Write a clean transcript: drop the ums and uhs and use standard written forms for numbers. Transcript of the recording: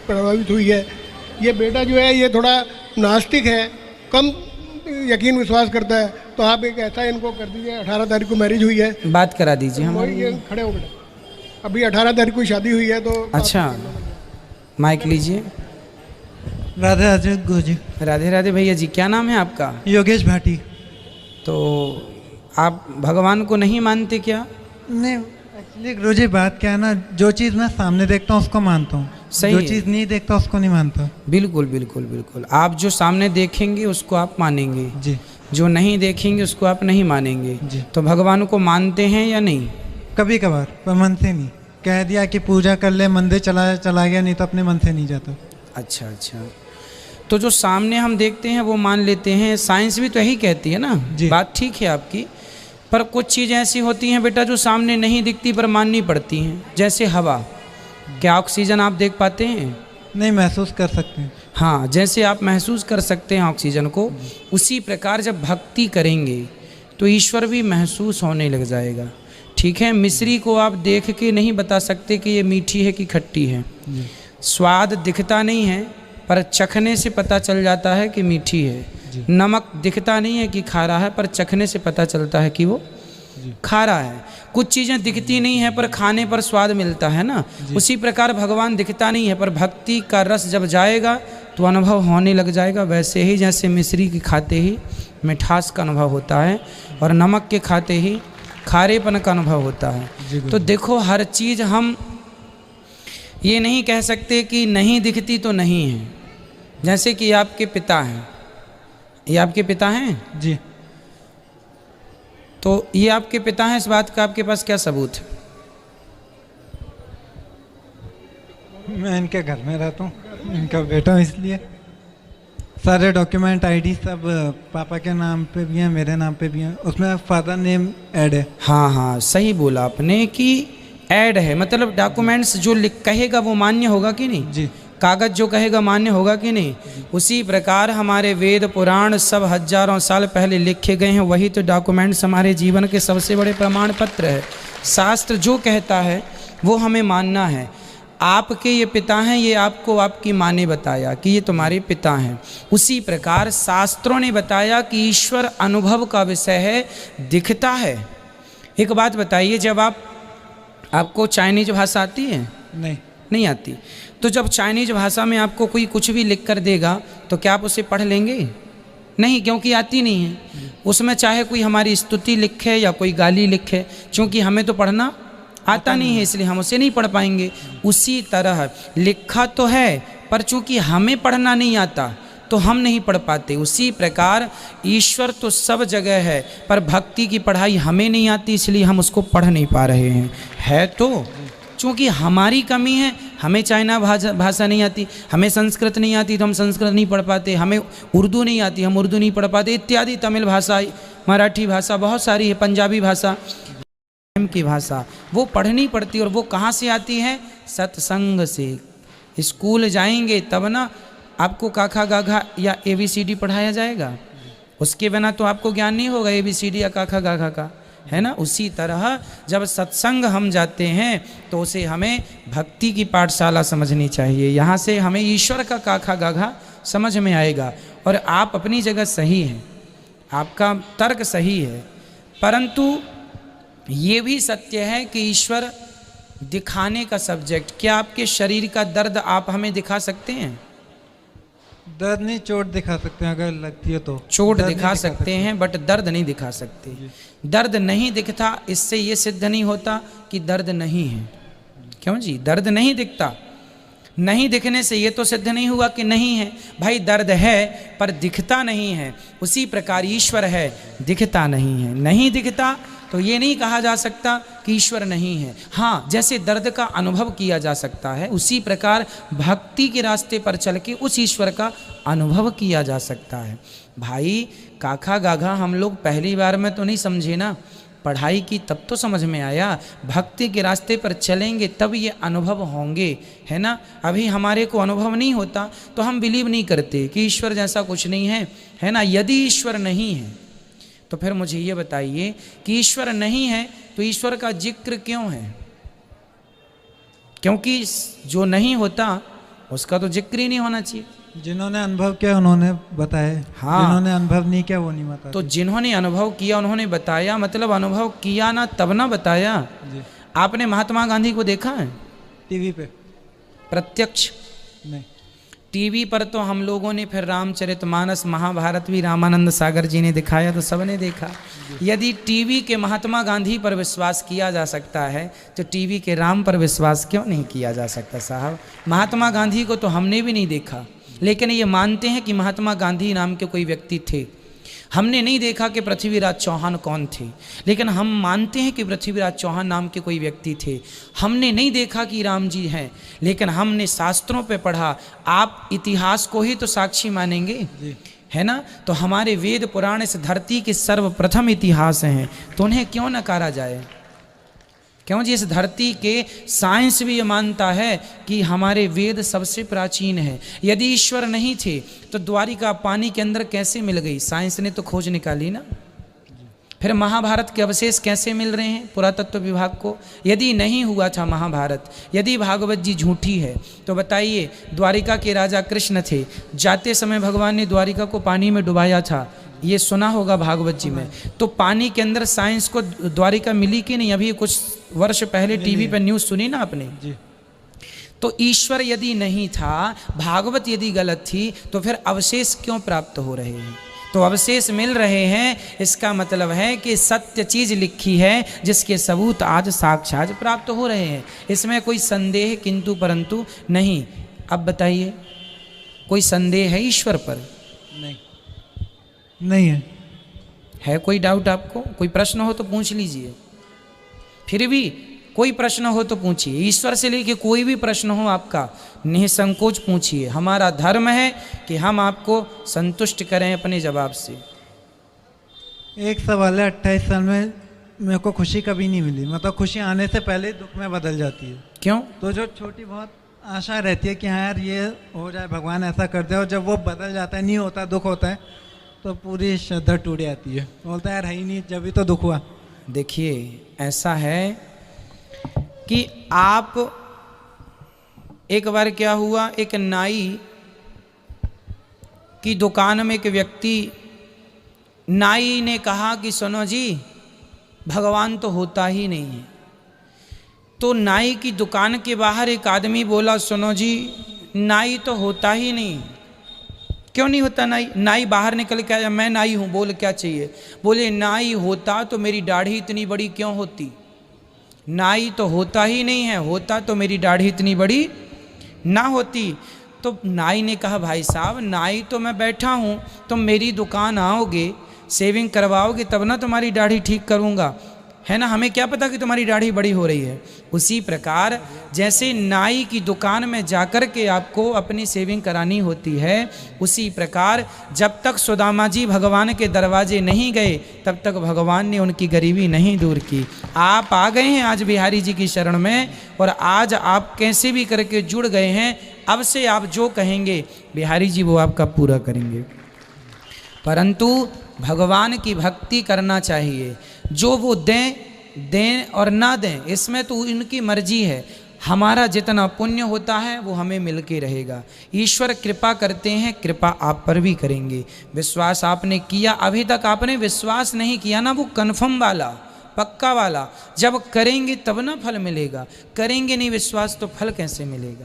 प्रभावित हुई है। ये बेटा जो है ये थोड़ा नास्तिक है, कम यकीन विश्वास करता है, तो आप एक ऐसा इनको कर दीजिए। 18 तारीख को मैरिज हुई है, बात करा दीजिए हम। ये खड़े हो बेटा, अभी 18 तारीख को शादी हुई है, तो अच्छा माइक लीजिए। राधे राधे गुरुजी। राधे राधे भैया जी, क्या नाम है आपका? योगेश भाटी। तो आप भगवान को नहीं मानते क्या? नहीं, एक्चुअली गुरुजी बात क्या है ना, जो चीज़ मैं सामने देखता हूँ उसको मानता हूँ, सही जो है। चीज़ नहीं देखता उसको नहीं मानता। बिल्कुल बिल्कुल बिल्कुल, आप जो सामने देखेंगे उसको आप मानेंगे जी। जो नहीं देखेंगे उसको आप नहीं मानेंगे जी। तो भगवान को मानते हैं या नहीं? कभी कभार, पर मन से नहीं। कह दिया कि पूजा कर ले, मंदिर चला गया, नहीं तो अपने मन से नहीं जाता। अच्छा अच्छा, तो जो सामने हम देखते हैं वो मान लेते हैं, साइंस भी तो यही कहती है ना। जी। बात ठीक है आपकी, पर कुछ चीज़ें ऐसी होती हैं बेटा जो सामने नहीं दिखती पर माननी पड़ती हैं, जैसे हवा। क्या ऑक्सीजन आप देख पाते हैं? नहीं, महसूस कर सकते हैं। हाँ, जैसे आप महसूस कर सकते हैं ऑक्सीजन को, उसी प्रकार जब भक्ति करेंगे तो ईश्वर भी महसूस होने लग जाएगा। ठीक है, मिश्री को आप देख के नहीं बता सकते कि ये मीठी है कि खट्टी है। स्वाद दिखता नहीं है पर चखने से पता चल जाता है कि मीठी है। नमक दिखता नहीं है कि खारा है पर चखने से पता चलता है कि वो खारा है। कुछ चीज़ें दिखती नहीं है पर खाने पर स्वाद मिलता है ना। उसी प्रकार भगवान दिखता नहीं है पर भक्ति का रस जब जाएगा तो अनुभव होने लग जाएगा। वैसे ही जैसे मिश्री के खाते ही मिठास का अनुभव होता है और नमक के खाते ही खारेपन का अनुभव होता है। तो देखो, हर चीज़ हम ये नहीं कह सकते कि नहीं दिखती तो नहीं है। जैसे कि आपके पिता हैं, ये आपके पिता हैं जी। तो ये आपके पिता हैं, इस बात का आपके पास क्या सबूत है? मैं इनके घर में रहता हूँ, इनका बेटा हूँ, इसलिए सारे डॉक्यूमेंट आईडी सब पापा के नाम पे भी हैं, मेरे नाम पे भी हैं, उसमें फादर नेम ऐड है। हाँ हाँ, सही बोला आपने कि ऐड है, मतलब डॉक्यूमेंट्स जो लिख कहेगा वो मान्य होगा कि नहीं? जी। कागज जो कहेगा मान्य होगा कि नहीं? उसी प्रकार हमारे वेद पुराण सब हजारों साल पहले लिखे गए हैं, वही तो डॉक्यूमेंट्स हमारे जीवन के सबसे बड़े प्रमाण पत्र है। शास्त्र जो कहता है वो हमें मानना है। आपके ये पिता हैं, ये आपको आपकी माँ ने बताया कि ये तुम्हारे पिता हैं। उसी प्रकार शास्त्रों ने बताया कि ईश्वर अनुभव का विषय है, दिखता है। एक बात बताइए, जब आपको चाइनीज भाषा आती है? नहीं आती। तो जब चाइनीज भाषा में आपको कोई कुछ भी लिख कर देगा तो क्या आप उसे पढ़ लेंगे? नहीं, क्योंकि आती नहीं है। उसमें चाहे कोई हमारी स्तुति लिखे या कोई गाली लिखे, क्योंकि हमें तो पढ़ना आता नहीं है, इसलिए हम उसे नहीं पढ़ पाएंगे। उसी तरह लिखा तो है पर चूंकि हमें पढ़ना नहीं आता तो हम नहीं पढ़ पाते। उसी प्रकार ईश्वर तो सब जगह है पर भक्ति की पढ़ाई हमें नहीं आती, इसलिए हम उसको पढ़ नहीं पा रहे हैं। है तो चूँकि हमारी कमी है, हमें चाइना भाषा नहीं आती, हमें संस्कृत नहीं आती तो हम संस्कृत नहीं पढ़ पाते, हमें उर्दू नहीं आती हम उर्दू नहीं पढ़ पाते, इत्यादि। तमिल भाषा, मराठी भाषा, बहुत सारी है, पंजाबी भाषा की भाषा वो पढ़नी पड़ती। और वो कहाँ से आती है? सत्संग से। स्कूल जाएंगे तब ना आपको काखा गाघा या ABCD पढ़ाया जाएगा, उसके बिना तो आपको ज्ञान नहीं होगा ABCD या काखा गाघा का, है ना। उसी तरह जब सत्संग हम जाते हैं तो उसे हमें भक्ति की पाठशाला समझनी चाहिए। यहाँ से हमें ईश्वर का काखा गाघा समझ में आएगा। और आप अपनी जगह सही हैं, आपका तर्क सही है, परंतु ये भी सत्य है कि ईश्वर दिखाने का सब्जेक्ट। क्या आपके शरीर का दर्द आप हमें दिखा सकते हैं? दर्द नहीं, चोट दिखा सकते हैं अगर लगती है तो। चोट दिखा सकते हैं बट दर्द नहीं दिखा सकते। दर्द नहीं दिखता, इससे ये सिद्ध नहीं होता कि दर्द नहीं है। क्यों जी? दर्द नहीं दिखता, नहीं दिखने से ये तो सिद्ध नहीं हुआ कि नहीं है। भाई दर्द है पर दिखता नहीं है। उसी प्रकार ईश्वर है, दिखता नहीं है। नहीं दिखता तो ये नहीं कहा जा सकता कि ईश्वर नहीं है। हाँ, जैसे दर्द का अनुभव किया जा सकता है, उसी प्रकार भक्ति के रास्ते पर चल के उस ईश्वर का अनुभव किया जा सकता है। भाई काखा गाघा हम लोग पहली बार में तो नहीं समझे ना, पढ़ाई की तब तो समझ में आया। भक्ति के रास्ते पर चलेंगे तब ये अनुभव होंगे, है ना। अभी हमारे को अनुभव नहीं होता तो हम बिलीव नहीं करते कि ईश्वर जैसा कुछ नहीं है, है ना। यदि ईश्वर नहीं है तो फिर मुझे ये बताइए कि ईश्वर नहीं है तो ईश्वर का जिक्र क्यों है? क्योंकि जो नहीं होता उसका तो जिक्र ही नहीं होना चाहिए। जिन्होंने अनुभव किया उन्होंने बताया, हाँ। जिन्होंने अनुभव नहीं किया वो नहीं बताते। तो जिन्होंने अनुभव किया उन्होंने बताया, मतलब अनुभव किया ना तब ना बताया। जी। आपने महात्मा गांधी को देखा है टीवी पे? प्रत्यक्ष? नहीं। टीवी पर तो हम लोगों ने, फिर रामचरितमानस महाभारत भी रामानंद सागर जी ने दिखाया तो सबने देखा। यदि टीवी के महात्मा गांधी पर विश्वास किया जा सकता है तो टीवी के राम पर विश्वास क्यों नहीं किया जा सकता साहब? महात्मा गांधी को तो हमने भी नहीं देखा, लेकिन ये मानते हैं कि महात्मा गांधी नाम के कोई व्यक्ति थे। हमने नहीं देखा कि पृथ्वीराज चौहान कौन थे, लेकिन हम मानते हैं कि पृथ्वीराज चौहान नाम के कोई व्यक्ति थे। हमने नहीं देखा कि राम जी हैं, लेकिन हमने शास्त्रों पे पढ़ा। आप इतिहास को ही तो साक्षी मानेंगे, है ना? तो हमारे वेद पुराण इस धरती के सर्वप्रथम इतिहास हैं, तो उन्हें क्यों नकारा जाए? क्यों जी? इस धरती के साइंस भी ये मानता है कि हमारे वेद सबसे प्राचीन है। यदि ईश्वर नहीं थे तो द्वारिका पानी के अंदर कैसे मिल गई? साइंस ने तो खोज निकाली ना। फिर महाभारत के अवशेष कैसे मिल रहे हैं पुरातत्व विभाग को? यदि नहीं हुआ था महाभारत, यदि भागवत जी झूठी है, तो बताइए द्वारिका के राजा कृष्ण थे, जाते समय भगवान ने द्वारिका को पानी में डुबाया था, ये सुना होगा भागवत जी में। तो पानी के अंदर साइंस को द्वारिका मिली कि नहीं? अभी कुछ वर्ष पहले टीवी पर न्यूज़ सुनी ना आपने जी। तो ईश्वर यदि नहीं था, भागवत यदि गलत थी, तो फिर अवशेष क्यों प्राप्त हो रहे हैं? तो अवशेष मिल रहे हैं, इसका मतलब है कि सत्य चीज लिखी है जिसके सबूत आज साक्षात प्राप्त हो रहे हैं। इसमें कोई संदेह किंतु परंतु नहीं। अब बताइए, कोई संदेह है ईश्वर पर? नहीं है कोई डाउट आपको? कोई प्रश्न हो तो पूछ लीजिए। फिर भी कोई प्रश्न हो तो पूछिए। ईश्वर से लेके कोई भी प्रश्न हो आपका, निसंकोच पूछिए। हमारा धर्म है कि हम आपको संतुष्ट करें अपने जवाब से। एक सवाल है, 28 साल में मेरे को खुशी कभी नहीं मिली, मतलब खुशी आने से पहले दुख में बदल जाती है। क्यों? तो जो छोटी बहुत आशा रहती है कि हाँ यार ये हो जाए, भगवान ऐसा कर दे, और जब वो बदल जाता है, नहीं होता, दुख होता है, तो पूरी श्रद्धा टूट जाती है। बोलता है यार है ही नहीं, जब भी तो दुख हुआ। देखिए ऐसा है कि आप, एक बार क्या हुआ, एक नाई की दुकान में एक व्यक्ति, नाई ने कहा कि सुनो जी भगवान तो होता ही नहीं है। तो नाई की दुकान के बाहर एक आदमी बोला, सुनो जी नाई तो होता ही नहीं। क्यों नहीं होता नाई? नाई बाहर निकल के आया, मैं नाई हूँ, बोल क्या चाहिए? बोले नाई होता तो मेरी दाढ़ी इतनी बड़ी क्यों होती? नाई तो होता ही नहीं है, होता तो मेरी दाढ़ी इतनी बड़ी ना होती। तो नाई ने कहा भाई साहब नाई तो मैं बैठा हूँ, तुम मेरी दुकान आओगे, शेविंग करवाओगे तब ना तुम्हारी दाढ़ी ठीक करूँगा, है ना? हमें क्या पता कि तुम्हारी दाढ़ी बड़ी हो रही है। उसी प्रकार जैसे नाई की दुकान में जाकर के आपको अपनी शेविंग करानी होती है, उसी प्रकार जब तक सुदामा जी भगवान के दरवाजे नहीं गए तब तक भगवान ने उनकी गरीबी नहीं दूर की। आप आ गए हैं आज बिहारी जी की शरण में, और आज आप कैसे भी करके जुड़ गए हैं। अब से आप जो कहेंगे बिहारी जी वो आपका पूरा करेंगे। परंतु भगवान की भक्ति करना चाहिए, जो वो दें और ना दें इसमें तो इनकी मर्जी है। हमारा जितना पुण्य होता है वो हमें मिल के रहेगा। ईश्वर कृपा करते हैं, कृपा आप पर भी करेंगे। विश्वास आपने किया, अभी तक आपने विश्वास नहीं किया ना, वो कन्फर्म वाला, पक्का वाला। जब करेंगे तब ना फल मिलेगा, करेंगे नहीं विश्वास तो फल कैसे मिलेगा?